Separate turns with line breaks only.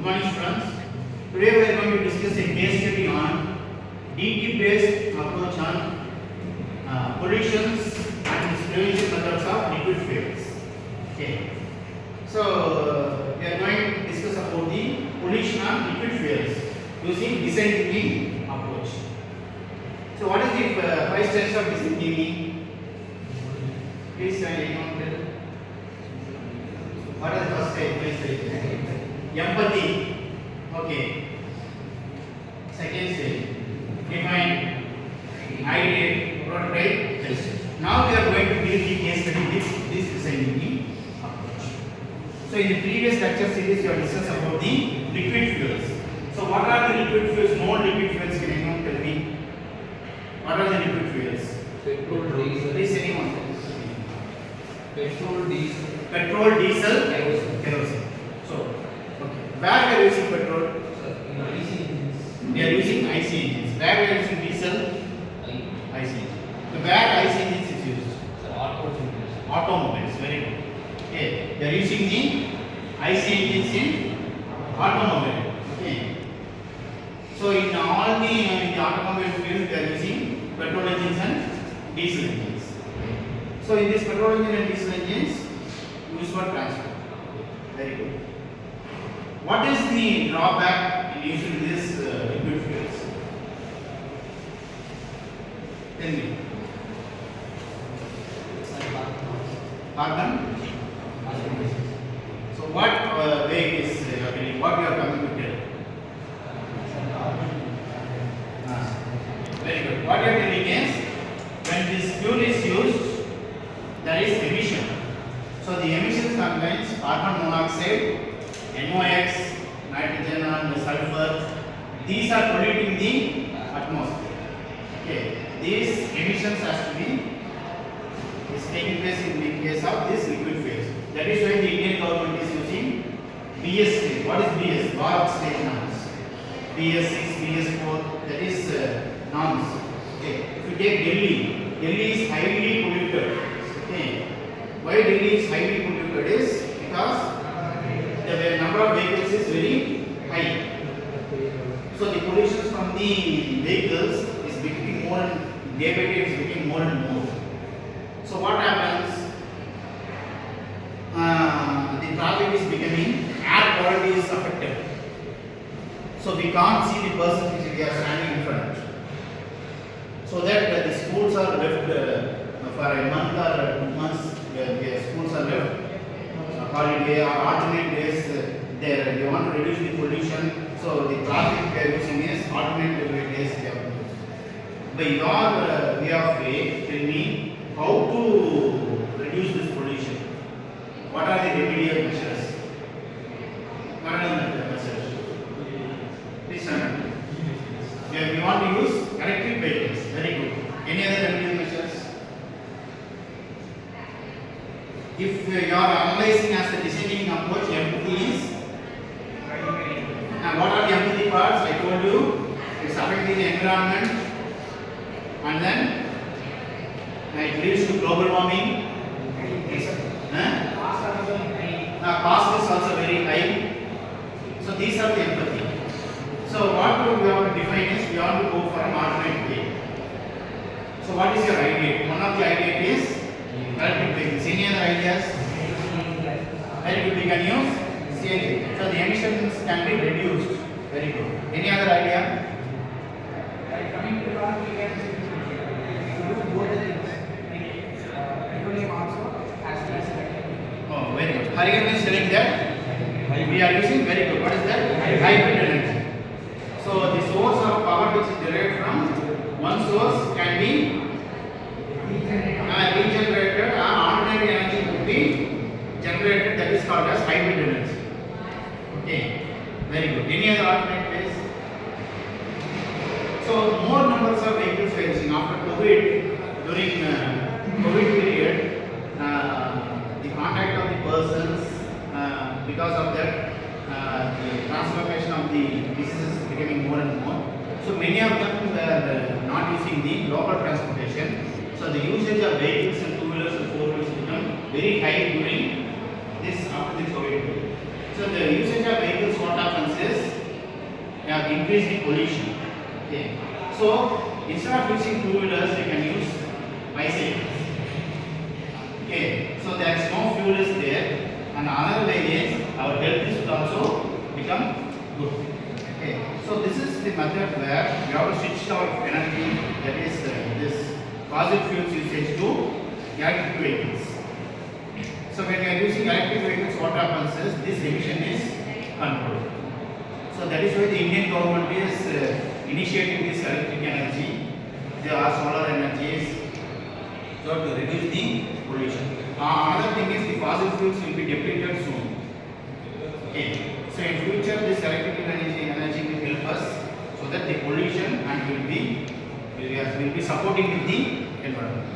morning, students. Today we are going to discuss a case study on DT-based approach on pollutions and its prevention methods of liquid fuels. Okay. So we are going to discuss about the pollution on liquid fuels using design thinking approach. So what is the 5 steps of design thinking? Please anyone tell. What is the first step? Please say. Empathy. Okay. Second stage. Define, ideate, prototype, test. Now we are going to build the case study with this design thinking approach. So in the previous lecture series we have discussed about the liquid fuels. So what are the liquid fuels? More liquid fuels, can anyone tell me? What are the liquid fuels?
Petrol, diesel.
Please anyone.
Petrol, diesel.
Petrol, diesel, kerosene. So, okay. Where we are using petrol?
In IC engines.
We are using IC engines. Where we are using diesel? IC engines. So where IC engines is used?
Automobiles.
Automobiles. Very good. Okay. We are using the IC engines in automobile. Okay. So in all the automobile field we are using petrol engines and diesel engines. So in this petrol engine and diesel engines used for transport. Very good. What is the drawback in using this liquid fuels? Tell me. Carbon. So what way is what you are coming to tell? Very good. What you are telling is when this fuel is used, there is emission. So the emissions contains carbon monoxide, NOx, nitrogen and sulfur. These are polluting the atmosphere. Okay. These emissions has to be is taking place in the case of this liquid phase. That is why the Indian government is using BS stage. What is BS? Bar stage norms. BS6, BS4. That is norms. Okay. If you take Delhi, Delhi is highly polluted. Okay. Why Delhi is highly polluted is because the number of vehicles is very high. So the pollution from the vehicles is becoming more and day by day is becoming more and more. So what happens? The traffic is becoming, air quality is affected. So we can't see the person which we are standing in front. So that the schools are left for a month or 2 months. The schools are left holiday or alternate days. They want to reduce the pollution. So the traffic they are using is alternate days they have used. By your way of way, tell me how to reduce this pollution. What are the remedial measures? What are the measures? Please stand. We want to use electric vehicles. Very good. Any other remedial measures? If you are analyzing as the designing approach, empathy is. And what are the empathy parts? I told you it's affecting the environment, and then it leads to global warming. Cost is also very high. So these are the empathy. So what we have to define is we want to go for an alternate way. So what is your idea? One of the ideas is electric vehicles. Any other ideas? Very good. We can use CNG. So the emissions can be reduced. Very good. Any other idea?
Coming to that, we can do both the things. Petroleum also has to be selected.
Oh, very good. Harigan is telling that we are using, very good. What is that? Hybrid energy. So the source of power which is derived from one source can be regenerated, or alternate energy could be generated. That is called as hybrid energy. Okay, very good. Any other alternate ways? So more numbers of vehicles were using after COVID. During COVID period, the contact of the persons, because of that, the transformation of the diseases is becoming more and more. So many of them were not using the local transportation. So the usage of vehicles and two-wheelers and four-wheelers become very high during this after this COVID period. So the usage of vehicles, what happens is they have increased the pollution. Okay. So instead of using two-wheelers, we can use bicycles. Okay. So there is no fuel is there, and another way is our health will also become good. Okay. So this is the method where we have to switch our energy, that is this fossil fuels usage to electric vehicles. So when we are using electric vehicles, what happens is this emission is controlled. So that is why the Indian government is initiating this electric energy. There are solar energies, so to reduce the pollution. Another thing is the fossil fuels will be depleted soon. Okay. So in future this electric energy will help us so that the pollution and will be supporting with the environment.